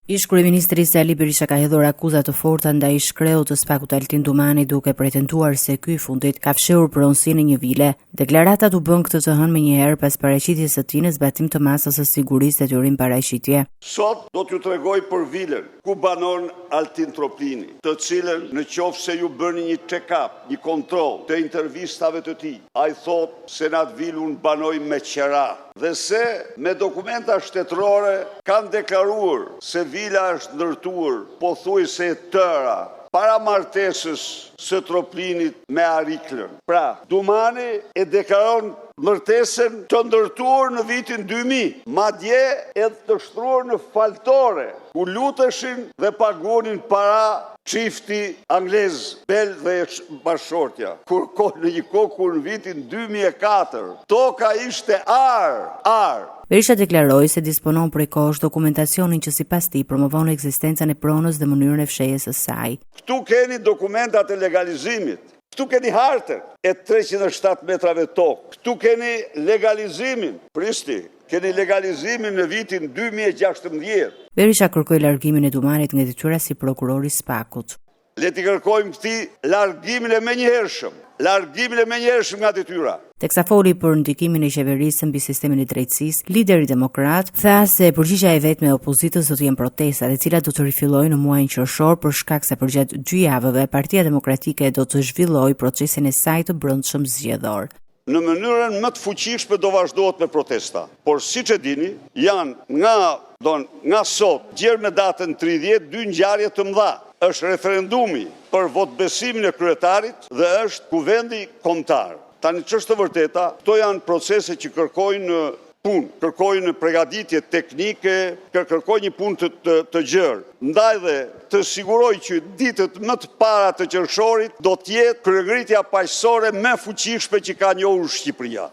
Ish kryeministri Sali Berisha ka hedhur akuza të forta ndaj shkreut të Spakut Altin Dumani duke pretenduar se ky i fundit ka fshehur pronësinë në një vile. Deklaratat u bën këtë të hënë menjëherë pas paraqitjes së tij në zbatim të masës së sigurisë detyrim paraqitje. Sot do t'ju tregoj për vilen ku banon Altin Troplini, të cilën në qoftë se ju bëni një check-up, një kontroll të intervistave të tij, ai thot se në atë vilë unë banoj me qera dhe se me dokumenta shtetërore kanë deklaruar se vila është ndërtuar pothuajse e tëra para martesës së Troplinit me Ariklën. Pra, Dumani e deklaron martesën të ndërtuar në vitin 2000, madje edhe të shtruar në faltore, ku luteshin dhe paguonin para çifti anglez, Bell dhe bashortja. Në një kohë kur në vitin 2004, toka ishte ar. Berisha deklaroi se disponon prej kohësh dokumentacionin që sipas tij promovon ekzistencën e pronës dhe mënyrën e fshehjes së saj. Këtu keni dokumentat e legalizimit. Këtu keni hartën e 307 metrave tokë. Këtu keni legalizimin. Pristi, keni legalizimin në vitin 2016. Berisha kërkoi largimin e Dumanit nga detyra si prokuror i Spakut. Le t'i kërkojmë këtij largimin e menjëhershëm. Largimin e menjëhershëm nga detyra. Teksa foli për ndikimin e qeverisë mbi sistemin e drejtësisë, lideri demokrat tha se përgjigjja e vetme e opozitës do të jenë protestat, e cilat do të rifillojnë në muajin qershor për shkak se përgjatë 2 javëve Partia Demokratike do të zhvillojë procesin e saj të brendshëm zgjedhor. Në mënyrën më të fuqishme do vazhdohet me protesta, por siç e dini, janë nga sot deri në datën 30 dy ngjarje të mëdha. Është referendumi për votbesimin e kryetarit dhe është kuvendi kombëtar. Tani ç'është e vërteta, këto janë procese që kërkojnë punë, kërkojnë përgatitje teknike, kërkojnë një punë të gjerë. Ndaj dhe të siguroj që ditët më të para të qershorit do të jetë kryengritja paqësore më fuqishme që ka njohur Shqipëria.